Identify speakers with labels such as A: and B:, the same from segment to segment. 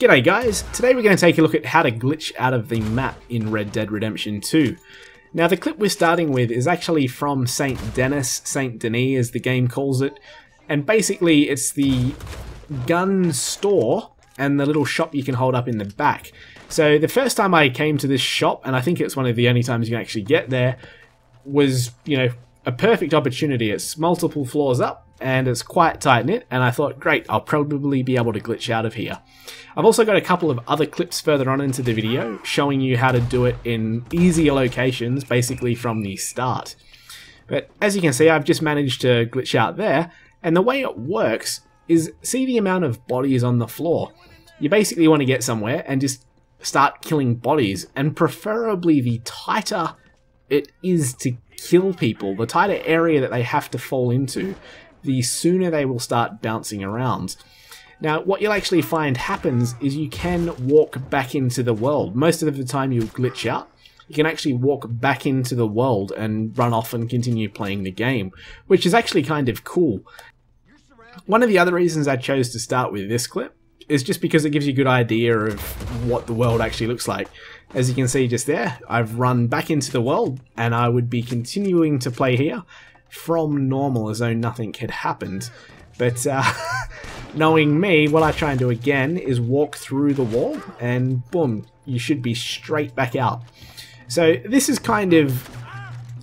A: G'day guys, today we're going to take a look at how to glitch out of the map in Red Dead Redemption 2. Now the clip we're starting with is actually from Saint Denis, Saint Denis as the game calls it, and basically it's the gun store and the little shop you can hold up in the back. So the first time I came to this shop, and I think it's one of the only times you can actually get there, was, a perfect opportunity. It's multiple floors up and it's quite tight knit, and I thought, great, I'll probably be able to glitch out of here. I've also got a couple of other clips further on into the video showing you how to do it in easier locations, basically from the start. But as you can see, I've just managed to glitch out there, and the way it works is, see the amount of bodies on the floor. You basically want to get somewhere and just start killing bodies, and preferably the tighter it is to kill people, the tighter area that they have to fall into, the sooner they will start bouncing around. Now, what you'll actually find happens is you can walk back into the world. Most of the time you'll glitch out. You can actually walk back into the world and run off and continue playing the game, which is actually kind of cool. One of the other reasons I chose to start with this clip is just because it gives you a good idea of what the world actually looks like. As you can see just there, I've run back into the world, and I would be continuing to play here from normal as though nothing had happened. But knowing me, what I try and do again is walk through the wall, and boom, you should be straight back out. So this is kind of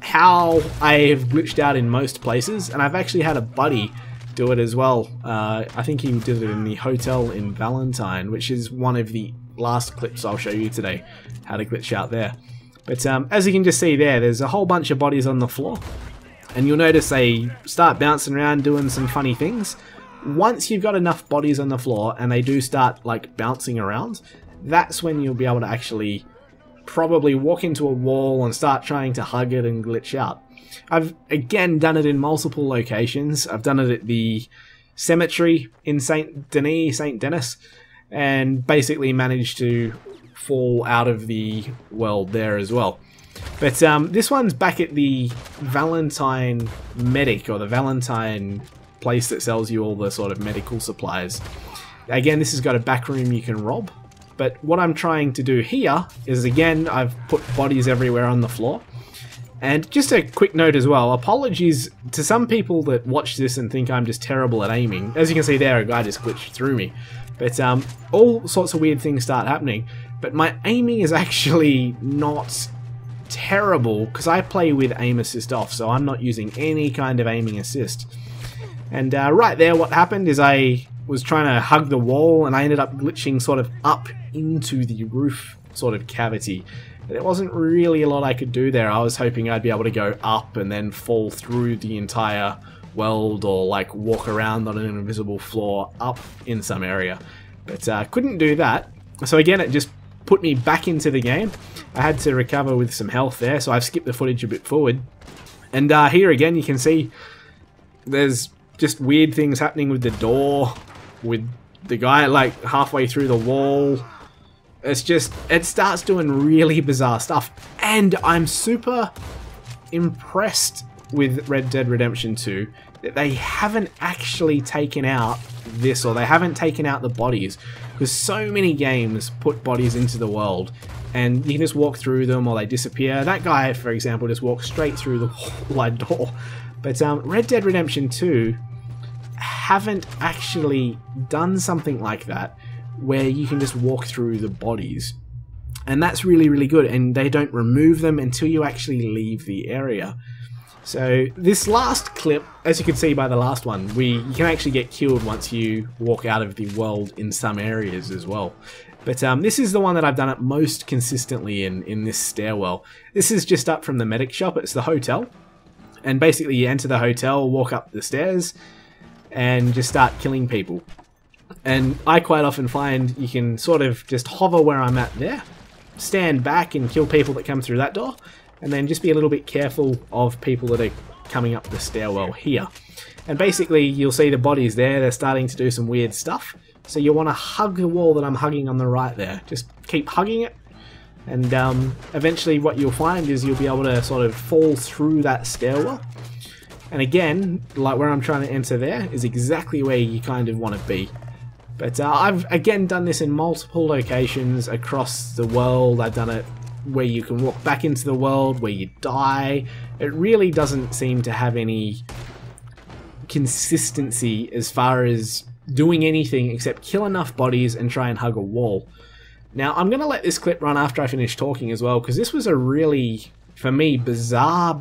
A: how I have glitched out in most places, and I've actually had a buddy do it as well. I think he did it in the hotel in Valentine, which is one of the last clips I'll show you today, how to glitch out there. But as you can just see there's a whole bunch of bodies on the floor, and you'll notice they start bouncing around doing some funny things. Once you've got enough bodies on the floor and they do start like bouncing around, that's when you'll be able to actually probably walk into a wall and start trying to hug it and glitch out. I've again done it in multiple locations. I've done it at the cemetery in Saint Denis, and basically managed to fall out of the world there as well. But this one's back at the Valentine Medic, or the Valentine place that sells you all the sort of medical supplies. Again, this has got a back room you can rob. But what I'm trying to do here is, again, I've put bodies everywhere on the floor. And just a quick note as well, apologies to some people that watch this and think I'm just terrible at aiming. As you can see there, a guy just glitched through me. But all sorts of weird things start happening. But my aiming is actually not terrible, because I play with aim assist off, so I'm not using any kind of aiming assist. And right there, what happened is I was trying to hug the wall, and I ended up glitching sort of up into the roof sort of cavity. There wasn't really a lot I could do there. I was hoping I'd be able to go up and then fall through the entire world, or like walk around on an invisible floor up in some area. But couldn't do that. So again, it just put me back into the game. I had to recover with some health there, so I've skipped the footage a bit forward. And here again, you can see there's just weird things happening with the door, with the guy like halfway through the wall. It's just, it starts doing really bizarre stuff. And I'm super impressed with Red Dead Redemption 2 that they haven't actually taken out this, or they haven't taken out the bodies, because so many games put bodies into the world and you can just walk through them or they disappear. That guy, for example, just walked straight through the wide door. But Red Dead Redemption 2 haven't actually done something like that, where you can just walk through the bodies. And that's really, really good, and they don't remove them until you actually leave the area. So this last clip, as you can see by the last one, you can actually get killed once you walk out of the world in some areas as well. But this is the one that I've done it most consistently in this stairwell. This is just up from the medic shop. It's the hotel. And basically you enter the hotel, walk up the stairs, and just start killing people. And I quite often find you can sort of just hover where I'm at there, stand back and kill people that come through that door, and then just be a little bit careful of people that are coming up the stairwell here. And basically you'll see the bodies there, they're starting to do some weird stuff. So you want to hug the wall that I'm hugging on the right there. Just keep hugging it, and eventually what you'll find is you'll be able to sort of fall through that stairwell. And again, like where I'm trying to enter there is exactly where you kind of want to be. But I've again done this in multiple locations across the world. I've done it where you can walk back into the world, where you die. It really doesn't seem to have any consistency as far as doing anything except kill enough bodies and try and hug a wall. Now, I'm going to let this clip run after I finish talking as well, because this was a really, for me, bizarre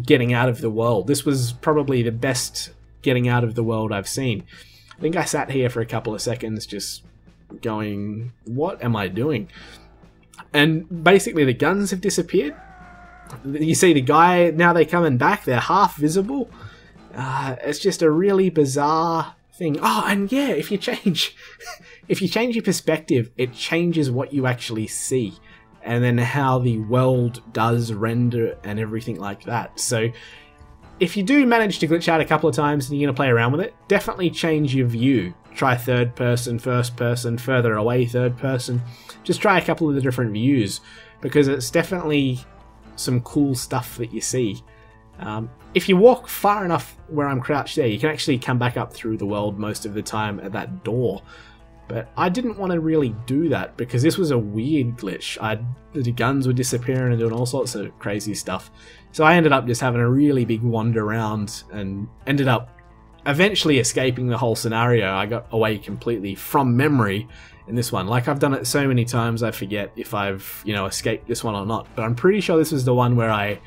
A: getting out of the world. This was probably the best getting out of the world I've seen. I think I sat here for a couple of seconds just going, what am I doing? And basically the guns have disappeared. You see the guy, now they're coming back, they're half visible. It's just a really bizarre thing. Oh, and yeah, if you change your perspective, it changes what you actually see, and then how the world does render and everything like that. So if you do manage to glitch out a couple of times and you're going to play around with it, definitely change your view. Try third person, first person, further away third person. Just try a couple of the different views, because it's definitely some cool stuff that you see. If you walk far enough where I'm crouched there, you can actually come back up through the world most of the time at that door. But I didn't want to really do that because this was a weird glitch. The guns were disappearing and doing all sorts of crazy stuff. So I ended up just having a really big wander around and ended up eventually escaping the whole scenario. I got away completely from memory in this one. Like, I've done it so many times I forget if I've, escaped this one or not. But I'm pretty sure this was the one where I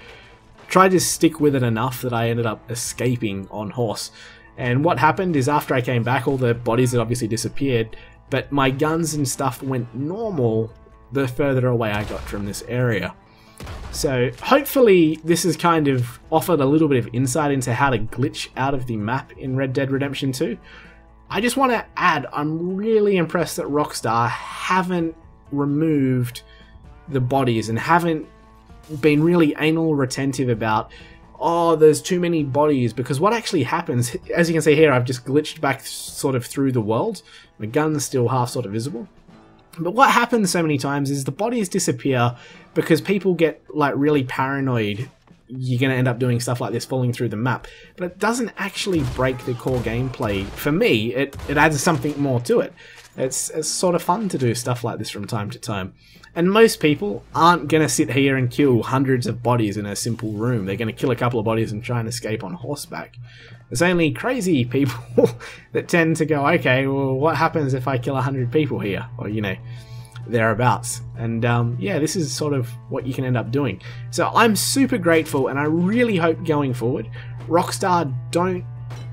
A: tried to stick with it enough that I ended up escaping on horse. And what happened is, after I came back, all the bodies had obviously disappeared, but my guns and stuff went normal the further away I got from this area. So hopefully this has kind of offered a little bit of insight into how to glitch out of the map in Red Dead Redemption 2. I just want to add, I'm really impressed that Rockstar haven't removed the bodies and haven't been really anal retentive about, oh, there's too many bodies, because what actually happens, as you can see here, I've just glitched back sort of through the world. The gun's still half sort of visible. But what happens so many times is the bodies disappear because people get like really paranoid. You're going to end up doing stuff like this, falling through the map. But it doesn't actually break the core gameplay. For me, it adds something more to it. It's sort of fun to do stuff like this from time to time. And most people aren't going to sit here and kill hundreds of bodies in a simple room. They're going to kill a couple of bodies and try and escape on horseback. It's only crazy people that tend to go, okay, well, what happens if I kill 100 people here? Or, thereabouts. And yeah, this is sort of what you can end up doing. So I'm super grateful, and I really hope going forward, Rockstar don't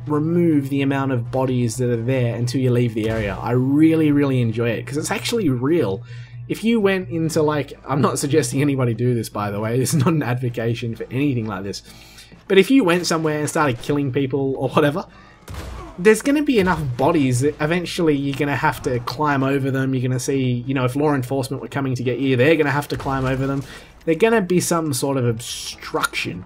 A: remove the amount of bodies that are there until you leave the area. I really enjoy it, because it's actually real. If you went into, like, I'm not suggesting anybody do this, by the way, this is not an advocation for anything like this, but if you went somewhere and started killing people or whatever, there's going to be enough bodies that eventually you're going to have to climb over them. You're going to see, if law enforcement were coming to get you, they're going to have to climb over them. There's going to be some sort of obstruction.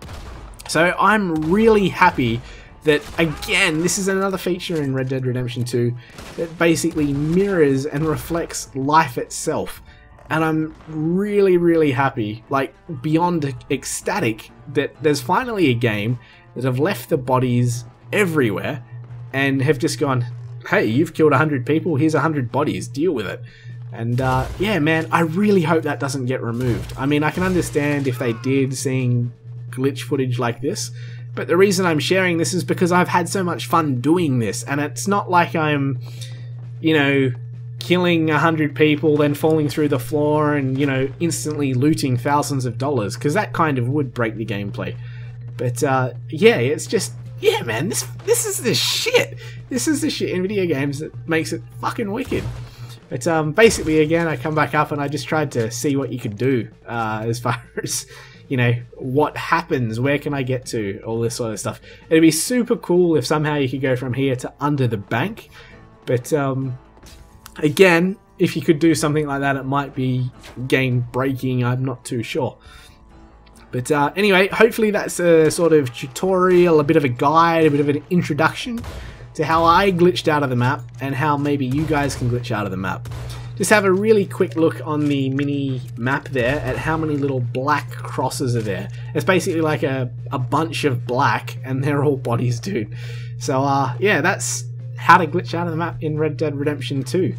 A: So I'm really happy that, again, this is another feature in Red Dead Redemption 2 that basically mirrors and reflects life itself. And I'm really happy, like beyond ecstatic, that there's finally a game that have left the bodies everywhere and have just gone, hey, you've killed 100 people, here's 100 bodies, deal with it. And yeah, man, I really hope that doesn't get removed. I mean, I can understand if they did, seeing glitch footage like this, but the reason I'm sharing this is because I've had so much fun doing this, and it's not like I'm, killing 100 people, then falling through the floor and, instantly looting thousands of dollars, because that kind of would break the gameplay. But yeah, it's just, yeah, man, this is the shit. This is the shit in video games that makes it fucking wicked. But basically, again, I come back up and I just tried to see what you could do as far as, what happens, where can I get to, all this sort of stuff. It'd be super cool if somehow you could go from here to under the bank. But again, if you could do something like that, it might be game breaking, I'm not too sure. But anyway, hopefully that's a sort of tutorial, a bit of a guide, a bit of an introduction to how I glitched out of the map and how maybe you guys can glitch out of the map. Just have a really quick look on the mini map there at how many little black crosses are there. It's basically like a bunch of black, and they're all bodies, dude. So yeah, that's how to glitch out of the map in Red Dead Redemption 2.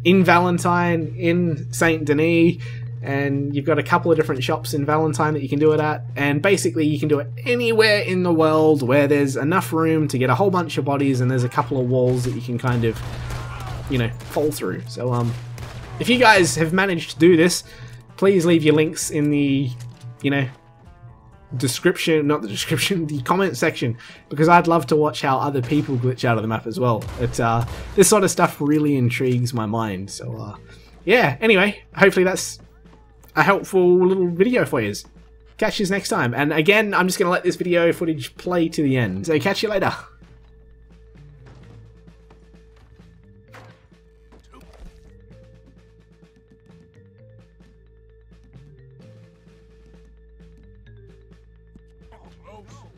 A: In Valentine, in Saint Denis, and you've got a couple of different shops in Valentine that you can do it at, and basically you can do it anywhere in the world where there's enough room to get a whole bunch of bodies and there's a couple of walls that you can kind of, you know, fall through. So if you guys have managed to do this, please leave your links in the, you know, description, not the description, the comment section, because I'd love to watch how other people glitch out of the map as well. This sort of stuff really intrigues my mind. So yeah, anyway, hopefully that's a helpful little video for you. Catch you next time. And again, I'm just going to let this video footage play to the end. So catch you later.
B: Close.